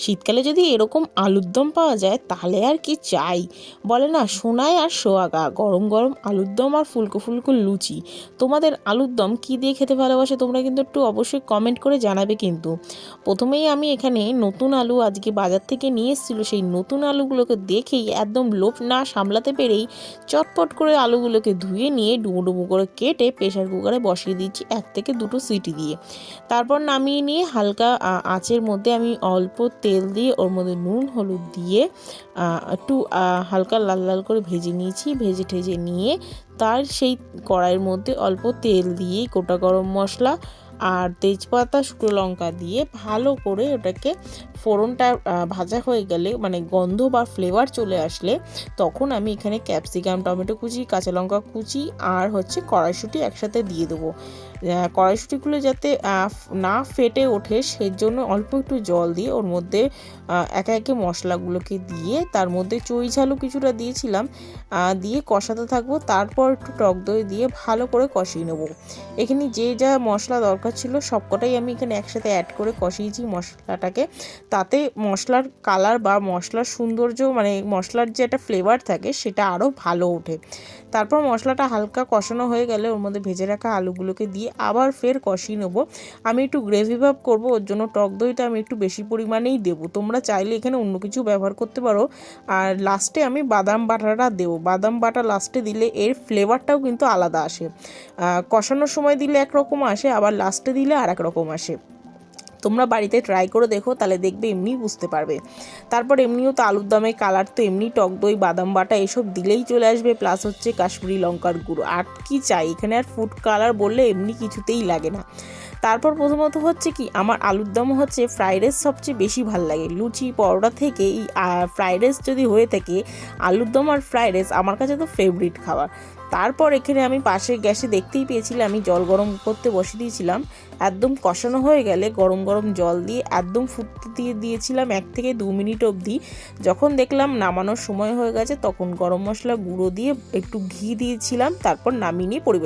শীতকালে যদি এরকম আলুর দম পাওয়া যায় তাহলে আর কি চাই। বলে না সোনায় আর সোহাগা, গরম গরম আলুর দম আর ফুলকো ফুলকো লুচি। তোমাদের আলুর দম কী দিয়ে খেতে ভালোবাসে তোমরা কিন্তু একটু অবশ্যই কমেন্ট করে জানাবে। কিন্তু প্রথমেই আমি এখানে নতুন আলু আজকে বাজার থেকে নিয়ে এসেছিলো, সেই নতুন আলুগুলোকে দেখেই একদম লোভ না সামলাতে পেরেই চটপট করে আলুগুলোকে ধুয়ে নিয়ে ডুবো ডুবো করে কেটে প্রেশার কুকারে বসিয়ে দিচ্ছি 1 থেকে 2টো সিটি দিয়ে। তারপর নামিয়ে নিয়ে হালকা আঁচের মধ্যে আমি অল্প তেল দিয়ে ওর মধ্যে নুন হলুদ দিয়ে একটু হালকা লাল লাল করে ভেজে নিয়েছি। ভেজে ঠেজে নিয়ে তার সেই কড়াইয়ের মধ্যে অল্প তেল দিয়ে গোটা গরম মশলা আর তেজপাতা শুকনো লঙ্কা দিয়ে ভালো করে ওটাকে ফোড়নটা ভাজা হয়ে গেলে, মানে গন্ধ বা ফ্লেভার চলে আসলে, তখন আমি এখানে ক্যাপসিকাম, টমেটো কুচি, কাঁচা লঙ্কা কুচি আর কড়াইশুঁটি একসাথে দিয়ে দেবো। কড়াইশুঁটিগুলো যাতে না ফেটে ওঠে সেই জন্য অল্প একটু জল দিয়ে ওর মধ্যে একে একে মশলাগুলোকে দিয়ে তার মধ্যে চই ঝালও কিছুটা দিয়েছিলাম, দিয়ে কষাতে থাকবো। তারপর একটু টক দই দিয়ে ভালো করে কষিয়ে নেবো। এখানে যে যা মশলা দরকার ছিল সবকটাই আমি এখানে একসাথে অ্যাড করে কষিয়েছি মশলাটাকে। তাতে মশলার কালার বা মশলার সৌন্দর্য, মানে মশলার যে একটা ফ্লেভার থাকে সেটা আরও ভালো ওঠে। তারপর মশলাটা হালকা কষানো হয়ে গেলে ওর মধ্যে ভেজে রাখা আলুগুলোকে দিয়ে আবার ফের কষিয়ে নেবো। আমি একটু গ্রেভি ভাব করবো, ওর জন্য টক দইটা আমি একটু বেশি পরিমাণেই দেবো। তোমরা চাইলে এখানে অন্য কিছু ব্যবহার করতে পারো। আর লাস্টে আমি বাদাম বাটাটা দেবো। বাদাম বাটা লাস্টে দিলে এর ফ্লেভারটাও কিন্তু আলাদা আসে। কষানোর সময় দিলে একরকম আসে, আবার লাস্টে দিলে আর এক রকম আসে। তোমরা বাড়িতে ট্রাই করে দেখো, তাহলে দেখবে এমনিই বুঝতে পারবে। তারপর এমনিও তো আলুর দমে কালার তো এমনি টক দই বাদাম বাটা এসব দিলেই চলে আসবে, প্লাস কাশ্মীরি লঙ্কার গুঁড়ো। আর কি চাই এখানে, আর ফুড কালার বললে এমনি কিছুতেই লাগে না। তারপর প্রথমত কি আমার আলুর দম ফ্রাইড রাইস সবচেয়ে বেশি ভালো লাগে। লুচি পরোটা থেকে এই ফ্রাইড রাইস যদি হয়ে থাকে, আলুর দম আর ফ্রাইড রাইস আমার কাছে তো ফেভারিট খাবার। তারপর এখানে আমি পাশের গ্যাসে দেখতেই পেয়েছিলাম আমি জল গরম করতে বসিয়ে দিয়েছিলাম। একদম কষানো হয়ে গেলে গরম গরম জল দিয়ে একদম ফুটতে দিয়ে দিয়েছিলাম 1 থেকে 2 মিনিট অবধি। যখন দেখলাম নামানোর সময় হয়ে গেছে তখন গরম মশলা গুঁড়ো দিয়ে একটু ঘি দিয়েছিলাম, তারপর নামিয়ে নিয়ে পরিবেশন।